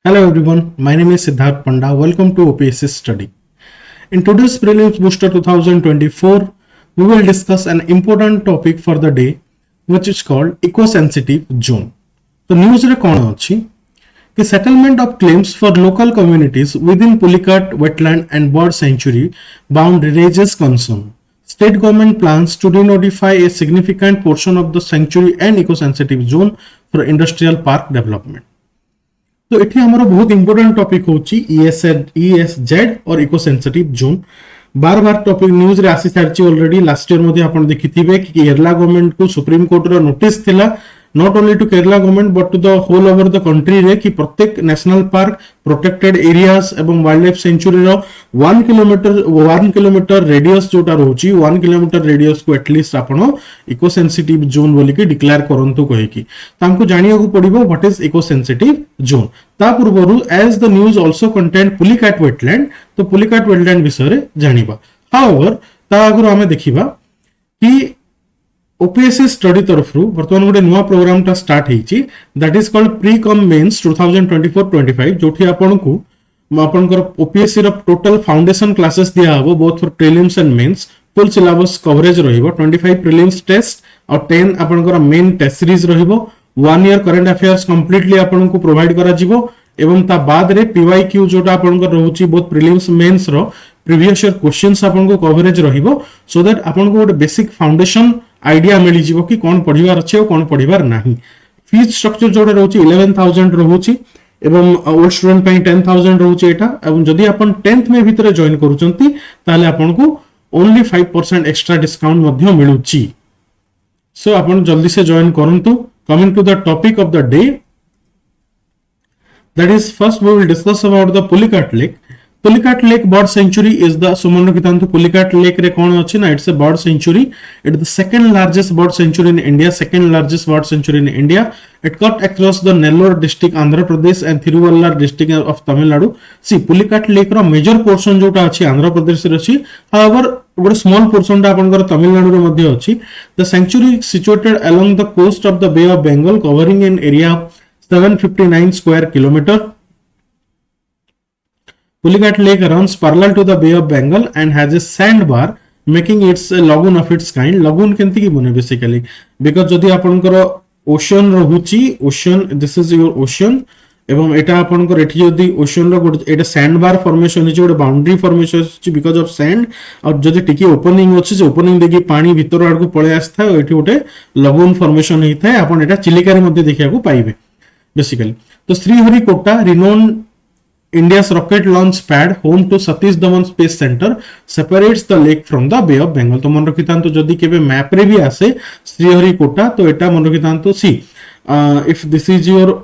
Hello everyone, my name is Siddharth Panda. Welcome to OPSC STUDY. In today's Prelims Booster 2024, we will discuss an important topic for the day, which is called eco-sensitive zone. So news re kon achi ki settlement of claims for local communities within Pulicat wetland and bird sanctuary boundary raises concern. State government plans to denotify a significant portion of the sanctuary and eco-sensitive zone for industrial park development. तो ये हमारा बहुत important topic होची ESZ और eco sensitive zone बार बार topic news रे आसी Sarchi already last year मध्ये आपण देखिथिबे कि केरला गवर्नमेंट को सुप्रीम कोर्ट रो नोटिस थिला not only to Kerala government but to the whole over the country रे कि प्रत्येक नेशनल पार्क प्रोटेक्टेड एरियाज एवं वाइल्ड लाइफ सेंचुरी रो 1 किलोमीटर रेडियस जोटा रहउची 1 किलोमीटर रेडियस को एटलीस्ट आपण इको सेंसिटिव जोन बोली के डिक्लेयर करंतु कहि कि तांको जानिया को पड़िबो what is eco sensitive zone ता पूर्वरु as the news also contain Pulicat wetland तो पुलिकाट वेटलैंड विषय रे जानिबा हाउएवर ता आगु हमें देखिबा कि OPSC स्टडी तरफ बर्तमान गोटे नुआ प्रोग्राम टा स्टार्ट हेची that is called pre cum mains 2024-25 जोठी आपनको आपनकर OPSC रो टोटल फाउंडेशन क्लासेस दिया हबो both for prelims and mains full syllabus coverage रहिबो 25 प्रीलिम्स टेस्ट और 10 आपनकर मेन टेस्ट सीरीज रहिबो 1 ईयर करंट अफेयर्स कंप्लीटली आपनको प्रोवाइड करा जिवो एवं ता बाद रे PYQ जोटा आपनकर रहउची बोथ प्रीलिम्स मेंस रो प्रीवियस ईयर क्वेश्चंस आपनको कवरेज रहिबो सो दैट आपनको गोटे बेसिक फाउंडेशन आइडिया मिली जीवो कि कौन पढ़िबार अछि और कौन पढ़िबार नाही फीस स्ट्रक्चर जोटा रहउची 11000 रहउची एवं ओल्ड स्टूडेंट पई 10000 रहउची एटा एवं जदी आपण 10th में भीतर जॉइन करूचंती ताले आपनको ओनली 5% एक्स्ट्रा डिस्काउंट मध्य मिलुची सो आपण जल्दी से जॉइन करंतु coming to the topic of the day that is first we will discuss about the Pulicat Lake bird sanctuary is the Sumanra Kitantu Pulicat Lake re kon achi na it's a bird sanctuary. It is the second largest bird sanctuary in India, it cut across the Nellore district Andhra Pradesh and Thiruvallur district of Tamil Nadu. See Pulicat Lake ro major portion jota achi Andhra Pradesh re achi, however one small portion ta apankar Tamil Nadu re madhya achi. The sanctuary is situated along the coast of the Bay of Bengal covering an area of 759 square kilometer. Pulicat Lake runs parallel to the Bay of Bengal and has a sandbar making it a lagoon of its kind. Lagoon केंति की बने basically because जदि आपनकर ocean रहुची ocean this is your ocean एवं एटा आपनकर एठी जदि ocean रो गोटे एटा sandbar formation हिची गोटे boundary formation हिची because of sand और जदि टिकी opening अछि जे opening देखि पानी भीतर आड़ को पळे आस्था एठी गोटे lagoon formation हेइ थाए आपन एटा चिलिका रे मध्ये देखिया को पाइबे basically. तो Sriharikota renowned India's rocket launch pad home to Satish Dhawan Space Center separates the lake from the Bay of Bengal. तो मन रखितांतो जदि केबे मैप रे भी आसे श्रीहरिकोटा तो एटा मन रखितांतो see if this is your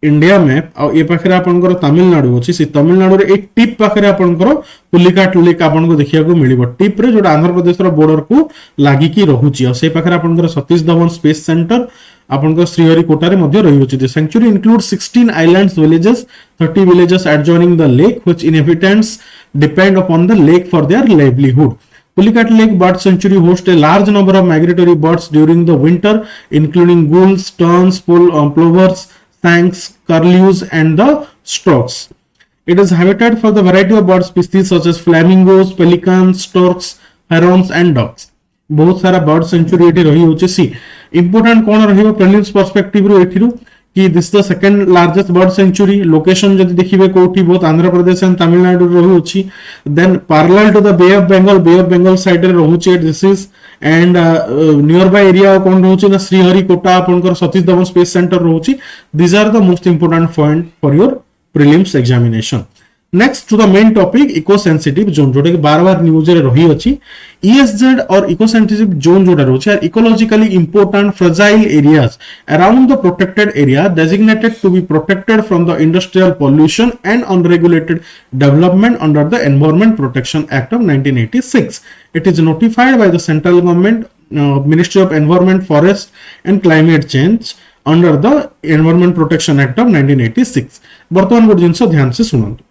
India map आ ए पाखरे आपनकर तमिलनाडु अछि सी तमिलनाडु रे एक टिप पाखरे आपनकर पुलिकाट लेक आपनको देखिया को मिलिबो टिप रे जोटा आंध्र प्रदेश रो बॉर्डर को लागि की रहउची आ से पाखरे आपनकर सतीश धवन स्पेस सेंटर आपनकर श्रीहरिकोटा रे मध्ये रहिउची the sanctuary includes 16 islands villages 30 villages adjoining the lake which inhabitants depend upon the lake for their livelihood. Pulicat Lake Bird Sanctuary hosts a large number of migratory birds during the winter including gulls, terns, plovers, shanks, curlews and the storks. It is habitat for the variety of bird species such as flamingos, pelicans, storks, herons and ducks. बहुत सारा bird sanctuary एठी रही होचे सी important कोन रहिबो prelims perspective रो एठिरु कि this the second largest bird sanctuary location जदि देखिबे कोठी बहुत आंध्र प्रदेश एंड तमिलनाडु रही होची then parallel to the bay of Bengal side रे रहउची this is and nearby area कोन रहउची ना श्रीहरिकोटा आपनकर सतीश धवन स्पेस सेंटर रहउची these are the most important point for your prelims examination. Next to the main topic eco sensitive zone जोटा कि बार बार news रे रही अछि ESZ और इको सेंसिटिव जोन जोटा रहउछि are ecologically important fragile areas around the protected area designated to be protected from the industrial pollution and unregulated development under the environment protection act of 1986. It is notified by the central government ministry of environment forest and climate change under the environment protection act of 1986. वर्तमान गोटे जिंस ध्यान से सुनंतु.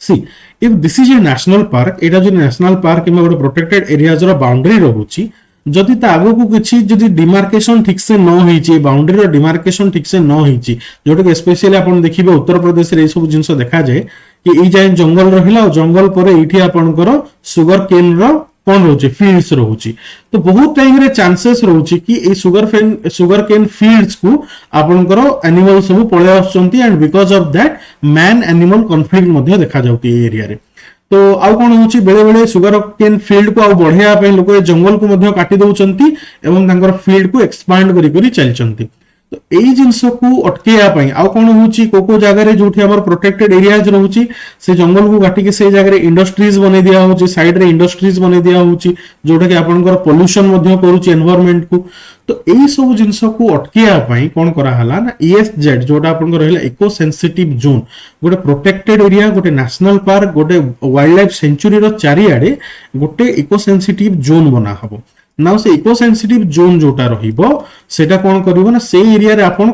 See, if this is a national park, it is a national park in a protected areas or boundary रहुची, जदि ता आगो को किछि जदि डिमार्केशन ठीक से न होईची बाउंड्री रो डिमार्केशन ठीक से न होईची जोटा कि स्पेशली आपण देखिबे उत्तर प्रदेश रे सब जिंस देखा जाय कि ई जाय जंगल रहिला और जंगल परे एठी आपनकर सुगर केन रो कोन रहउची फील्ड्स रहउची तो बहुत टाइम रे चांसेस रहउची कि ए सुगर केन फील्ड्स को आपनकर एनिमल सब पळे आछंती and because of that man animal conflict मध्ये देखा जाउती ए एरिया रे तो आउ कोन होची बेले बेले सुगर केन फील्ड को आउ बढ़िया पे लोक जंगल को मध्ये काटी दउचंती एवं तांकर फील्ड को एक्सपांड करी करी चलचंती तो एई जिंस को अटकेया पई आउ कोन होची को जगह रे जोठी हमर प्रोटेक्टेड एरियाज रहउची से जंगल को काटी के से जगह रे इंडस्ट्रीज बने दिया होची साइड रे इंडस्ट्रीज बने दिया होची जोटा कि आपनकर पोल्यूशन मध्ये करूची एनवायरनमेंट को तो एई सब जिंस को अटकेया पई कोन करा हला ना ईएसजेड जोटा आपनकर रहला इको सेंसिटिव जोन गोटे प्रोटेक्टेड एरिया गोटे नेशनल पार्क गोटे वाइल्ड लाइफ सेंचुरी रो चारि आडे गोटे इको सेंसिटिव जोन बना हबो ना से इको सेंसिटिव जोन जोटा रहिबो सेटा कोन करिवो ना से एरिया रे आपण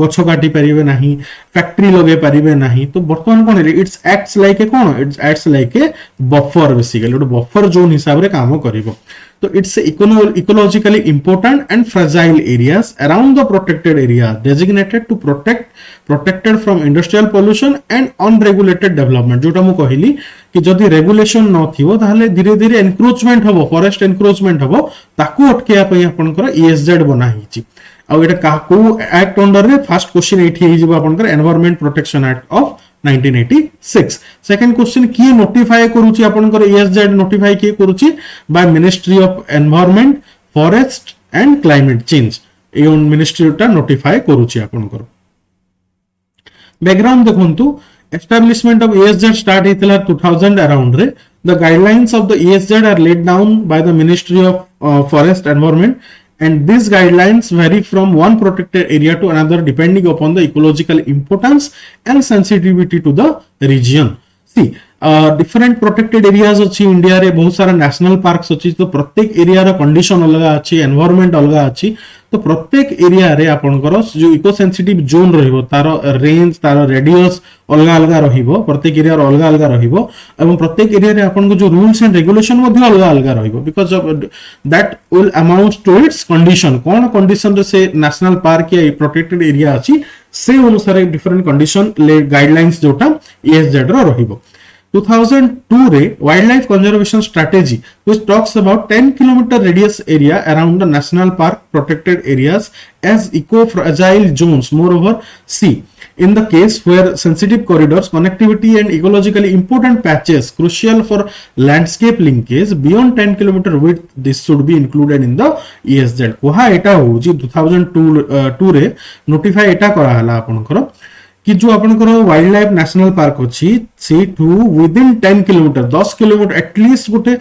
गछ काटी परिबे नाही फैक्ट्री लगे परिबे नाही तो वर्तमान कोन इट्स एक्ट्स लाइक ए कोन it's acts like a buffer basically गोटे बफर जोन हिसाब रे काम करिवो तो it's ecologically important and fragile areas around the protected area designated to protected from industrial pollution and unregulated development जोटा मु कहिली कि जदि रेगुलेशन न थिवो ताहले धीरे धीरे एनक्रोचमेंट हबो फॉरेस्ट एनक्रोचमेंट हबो ताकू अटकेया पई आपनकर ईएसजेड बना हिची आ एटा को एक्ट अंडर रे फर्स्ट क्वेश्चन एठी हे जिवो आपनकर environment protection act of 1986 second question की नोटिफाई करूची आपनकर ईएसजेड नोटिफाई की करूची by ministry of environment forest and climate change ए मिनिस्ट्री टा नोटिफाई करूची आपनकर बैकग्राउंड देखंतु एस्टैब्लिशमेंट ऑफ ईएसजेड स्टार्ट हेतला 2000 अराउंड रे the guidelines of the ESZ are laid down by the ministry of forest environment and these guidelines vary from one protected area to another depending upon the ecological importance and sensitivity to the region. See, different protected areas अच्छी India रे बहुत सारा national parks अच्छी तो प्रत्येक area रा condition अलग अच्छी एनवायरनमेंट अलग अच्छी तो प्रत्येक एरिया रे आपनकर जो इको सेंसिटिव जोन रहिबो तार रेंज तार रेडियस अलग अलग रहिबो प्रत्येक एरिया रो अलग अलग रहिबो एवं प्रत्येक एरिया रे आपनको जो रूल्स एंड रेगुलेशन मध्ये अलग अलग रहिबो because of that will amount to its condition कोन कंडीशन रे से नेशनल पार्क या प्रोटेक्टेड एरिया अछि से अनुसार डिफरेंट कंडीशन गाइडलाइंस जोटा ईएसजेड रो रहिबो 2002 रे wild life conservation strategy which talks about 10 kilometer radius area around the national park protected areas as eco fragile zones. Moreover, see, in the case where sensitive corridors connectivity and ecologically important patches crucial for landscape linkage beyond 10 kilometer width this should be included in the ESZ कोहा एटा होची 2002 रे notify एटा करा हला आपनकर कि जो आपनकर wild life national park अछि से to within 10 kilometre 10 kilometre at least गोटे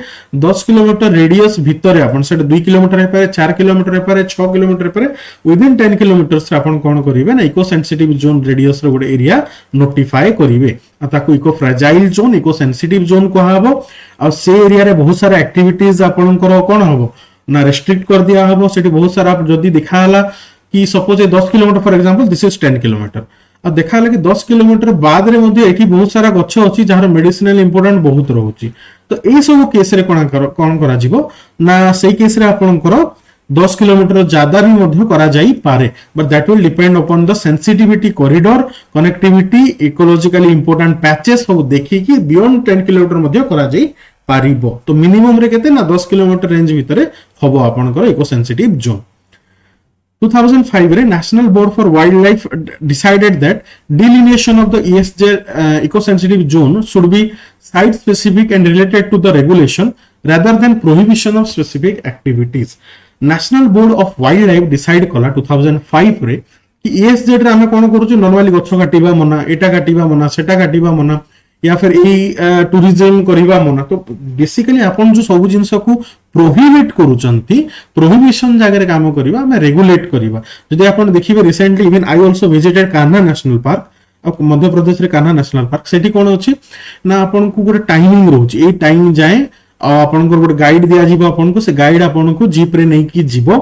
10 किलोमीटर रेडियस भितर आपन से 2 किलोमीटर हे पारे 4 किलोमीटर हे पारे 6 किलोमीटर हे पारे विद इन 10 किलोमीटर से आपन कोन करिवे ना इको सेंसिटिव जोन रेडियस रो गोटे एरिया नोटिफाई करिवे आ ताकू eco fragile zone eco sensitive zone को हबो आ से एरिया रे बहुत सारा एक्टिविटीज आपनकर कोन हबो ना रेस्ट्रिक्ट कर दिया हबो सेठी बहुत सारा जदी दिखा हला कि suppose 10 kilometre for example this is 10 kilometre आ देखा लगे 10 किलोमीटर बाद रे मध्ये एठी बहुत सारा गछ अछि जहार मेडिसिनल इंपोर्टेंट बहुत रहउची तो एई सब केस रे कोन करा जिवो ना सेई केस रे आपनकर 10 किलोमीटर ज्यादा भी मध्ये करा जाई पारे but that will depend upon the sensitivity corridor connectivity ecologically important patches सब देखि कि बियॉन्ड 10 किलोमीटर मध्ये करा जाई पारिबो तो मिनिमम रे केते ना 10 किलोमीटर रेंज भितरे हबो आपनकर इको सेंसिटिव जोन 2005 रे National Board for Wildlife decided that delineation of the ESJ eco-sensitive zone should be site-specific and related to the regulation rather than prohibition of specific activities. National Board of Wildlife decide कला 2005 रे कि ESJ रे हमें कोन करूछु normally गछ काटिबा मना एटा काटिबा मना सेटा काटिबा मना या फिर ए टूरिज्म करिबा मना तो बेसिकली आपण जो सब जिंस को प्रोहिबिट करूचंती प्रोहिबिशन जगह रे काम करिबा हमें रेगुलेट करिबा जदि आपण देखिबे recently even I also visited Kanha national park Madhya Pradesh रे कान्हा नेशनल पार्क सेठी कोन अछि ना आपण को गोटे टाइमिंग रहउची ए टाइम जाए आपण को गोटे गाइड दिया जिवो आपण को से गाइड आपण को जीप रे नै की जिवो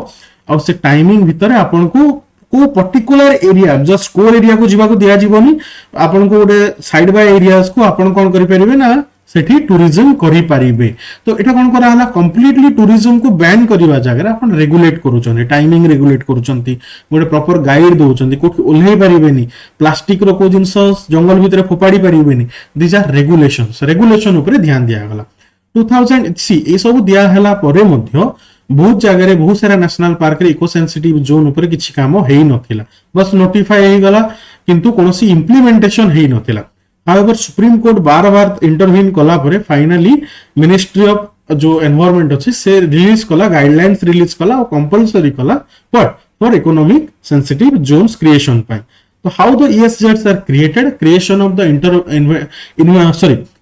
और से टाइमिंग भितर आपण को को particular area just core area को जीवा को दिया जीवनी आपण को गोटे साइड बाय एरियाज को आपण कोन करि परिबे ना सेठी टूरिज्म करि परिबे। तो एटा कोन करा हला कंप्लीटली टूरिज्म को बैन करबा जगह आपण रेगुलेट करूछन, टाइमिंग रेगुलेट करूछंती, गोटे प्रॉपर गाइड दोउछंती, कोठी ओल्हेई परिबेनी, प्लास्टिक रो को जिंस जंगल भितरे फोपाड़ी परिबेनी। दिस आर रेगुलेशंस, रेगुलेशन ऊपर ध्यान दिया गला। 2000 सी ए सब दिया हला परे मध्य बहुत जगह रे बहुत सारा नेशनल पार्क रे इको सेंसिटिव जोन ऊपर किछि काम हेई नथिला, बस नोटिफाई हेई गला किंतु कोनोसी इंप्लीमेंटेशन हेई नथिला। हाउएवर सुप्रीम कोर्ट बार बार इंटरवीन कला परे फाइनली मिनिस्ट्री ऑफ जो एनवायरनमेंट अछि से रिलीज कला, गाइडलाइंस रिलीज कला और कंपल्सरी कला but for economic sensitive zones creation पाई। तो how the ESZs are created, creation of the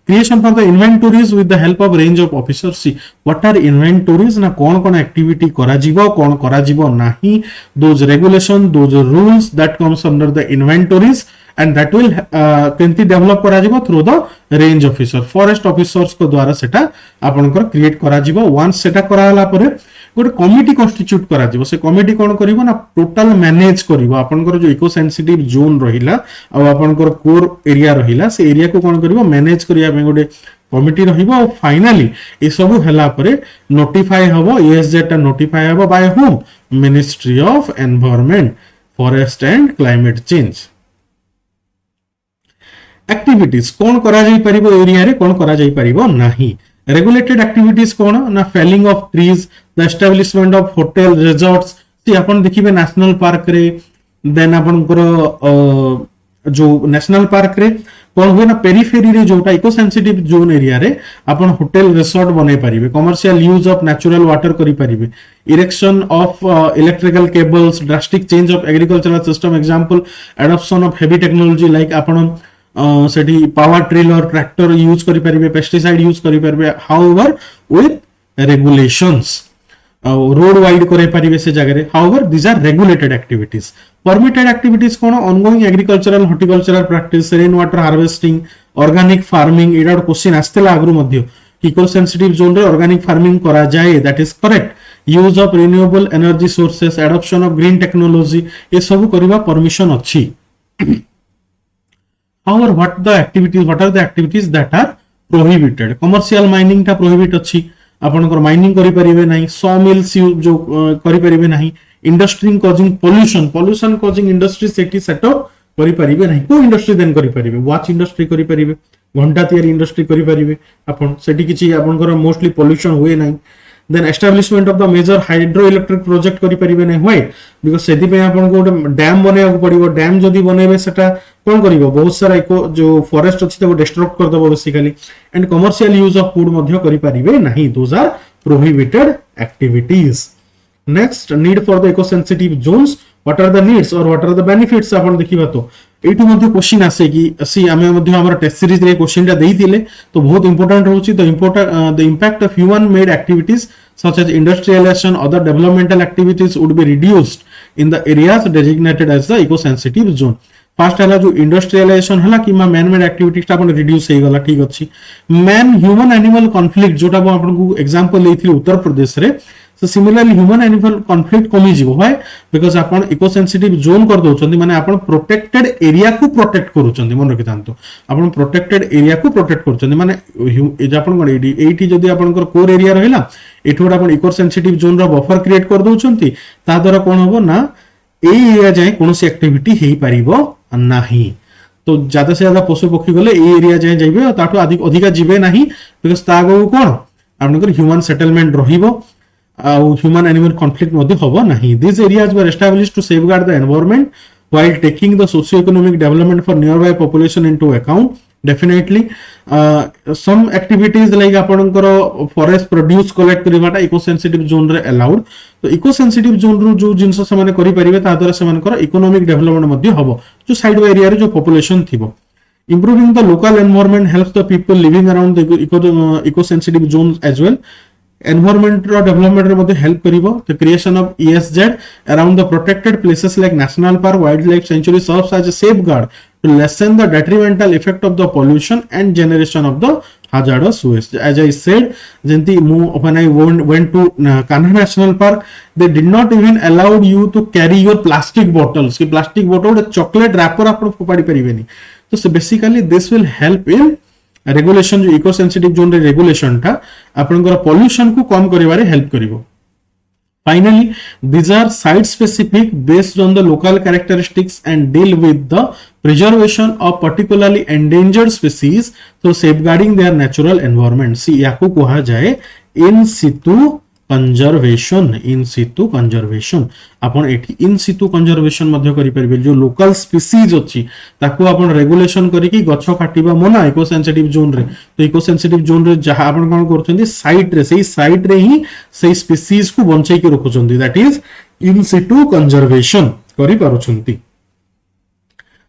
creation for the inventories with the help of range of officers। see what are inventories ना कौन activity करा जीवो कौन करा जीवो नहीं, those regulation those rules that comes under the inventories and that will केंती develop करा जीवो through the range officer, forest officers को द्वारा सेटा आपनकर क्रिएट करा जीवो। once सेटा करा हला परे गोटे कमिटी कन्स्टिट्यूट करा जीवो, से कमिटी कोन करिवो ना टोटल मैनेज करिवो आपनकर जो इको सेंसिटिव जोन रहिला आ आपनकर कोर एरिया रहिला, से एरिया को कोन करिवो मैनेज करिया में गोटे कमिटी रहिबो। और फाइनली ए सब हला परे नोटिफाई हबो, ESZ टा नोटिफाई हबो by home, ministry of environment forest and climate change. Activities कोन करा जाई परिबो एरिया रे, कोन करा जाई परिबो नाही। रेगुलेटेड एक्टिविटीज कोन ना felling of trees, the establishment of hotel resorts. See आपण देखिबे नेशनल पार्क रे, देन आपनकर जो नेशनल पार्क रे कोन होय ना पेरिफेरी रे जोटा इको सेंसिटिव जोन एरिया रे आपण होटल रिसोर्ट बनै परिबे, commercial use of natural water करि परिबे, erection of electrical cables, drastic change of agricultural system, example adoption of heavy technology like आपण सेठी पावर ट्रिलर ट्रैक्टर यूज करि परिबे, पेस्टिसाइड यूज करि परिबे, however with regulations road wide करे परिबे से जगह रे। However this are regulated activities. Permitted activities कोन ongoing agricultural horticultural practice, rain water harvesting, organic farming. एडा क्वेश्चन आस्तेला आगरु मध्य इको सेंसिटिव जोन रे ऑर्गेनिक फार्मिंग करा जाए, that is correct. Use of renewable energy sources, adoption of green technology, ये सब करबा परमिशन अछि। However, what are the activities that are prohibited? Commercial mining टा prohibit अछि, आपनकर माइनिंग करि परिबे नाही, सॉ मिल्स जो करि परिबे नाही, industry causing pollution causing industry सेठी सेटअप करि परिबे नाही। को इंडस्ट्री देन करि परिबे, वॉच इंडस्ट्री करि परिबे, घंटा तयारी इंडस्ट्री करि परिबे आपन, सेठी किछि आपनकर मोस्टली पोल्यूशन हुए नाही। Then establishment of the major hydro electric project करि परिबे नै, व्हाई बिकॉज़ सेति पे आपन को डैम बनेया पड़िबो, डैम जदी बनेबे सेटा कोन करिवो बहुत सारा इको जो फॉरेस्ट अछि ताको डिस्ट्रक्ट कर दबो basically. And commercial use of food मध्य करि परिबे नाही, those are prohibited activities. Next, need for the eco sensitive zones, what are the needs और व्हाट आर द बेनिफिट्स आपन देखिबा। तो एटू मध्य क्वेश्चन आसे कि सी आमे मध्य हमर टेस्ट सीरीज रे क्वेश्चन टा देइथिले, तो बहुत इंपोर्टेंट रहउची। The impact of human made activities such as industrialization, other developmental activities would be reduced in the areas designated as the eco sensitive zone। Fast हला जो इंडस्ट्रियलाइजेशन हला कि मैन मेड एक्टिविटीज टा अपन रिड्यूस हे गला, ठीक अछि। Man human animal conflict जोटा अपन को एग्जांपल लेथिले उत्तर प्रदेश रे, so similarly human animal conflict कमी जीवो, व्हाई बिकॉज़ अपन इको सेंसिटिव जोन कर दोचंदी, माने अपन प्रोटेक्टेड एरिया को प्रोटेक्ट करूचंदी। मन रखि तांतो अपन प्रोटेक्टेड एरिया को प्रोटेक्ट करूचंदी, माने ए जे अपन एटी जदी आपनकर कोर एरिया रहिला, एठोड अपन इको सेंसिटिव जोन रो बफर क्रिएट कर दोचंती, ता द्वारा कोन होबो ना ए एरिया जाय कोनोसी एक्टिविटी हेई परिबो नाही। तो ज्यादा से ज्यादा पशु पक्षी गले ए एरिया जाय जाइबे, ताठो अधिक जीवे नाही, बिकॉज़ तागो कोन आपनकर ह्यूमन सेटलमेंट रहिबो, human animal conflict मध्ये होबो नाही। These areas were established to safeguard the environment while taking the socio-economic development for nearby population into account। Definitely some activities like आपनकर forest produce collect करबाटा eco sensitive zone रे allowed। तो eco sensitive zone रो जो जिंस से माने करि परिबे ता द्वारा से मानकर इकोनॉमिक डेवलपमेंट मध्ये होबो, जो साइड एरिया रे जो पॉपुलेशन थिबो। Improving the local environment helps the people living around the eco sensitive zones as well। Environment development रे मध्ये हेल्प करिवो। The creation of ESZ around the protected places like national park, wild life sanctuary serves as a safeguard to lessen the detrimental effect of the pollution and generation of the hazardous waste। As I said, जेंती when I went to Kanha National Park, they did not even allow you to carry your plastic bottles। कि plastic bottle chocolate wrapper आप फोपाड़ी परिबेनी। तो basically this will help in regulation जो eco sensitive zone रे regulation टा आपनकर pollution को कम करिवारे help करिवो। Finally, these are site specific based on the local characteristics and deal with the preservation of particularly endangered species through safeguarding their natural environment. See, याको कहा जाए in situ conservation, in situ conservation. आपण एठी in situ conservation मध्य करि परिबे जो local species अछि ताको आपण रेगुलेशन करि कि गछ काटिबा मना इको सेंसिटिव जोन रे। तो इको सेंसिटिव जोन रे जहा आपण कोन करछन्ती साइट रे सेही साइट रे ही सेही स्पीसीज को बंचै के रखुछन्ती, that is in situ conservation करि पारुछन्ती।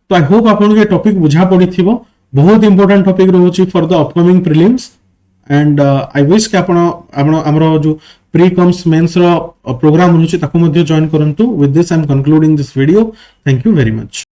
तो आई होप आपन के टॉपिक बुझा पड़िथिबो। बहुत इंपोर्टेंट टॉपिक रहउछि for the upcoming prelims and I wish कि आपण हमरो जो प्री कम्स मेंस रो प्रोग्राम रहउछि ताको मध्ये जॉइन करंतु। With this I am concluding this video. Thank you very much.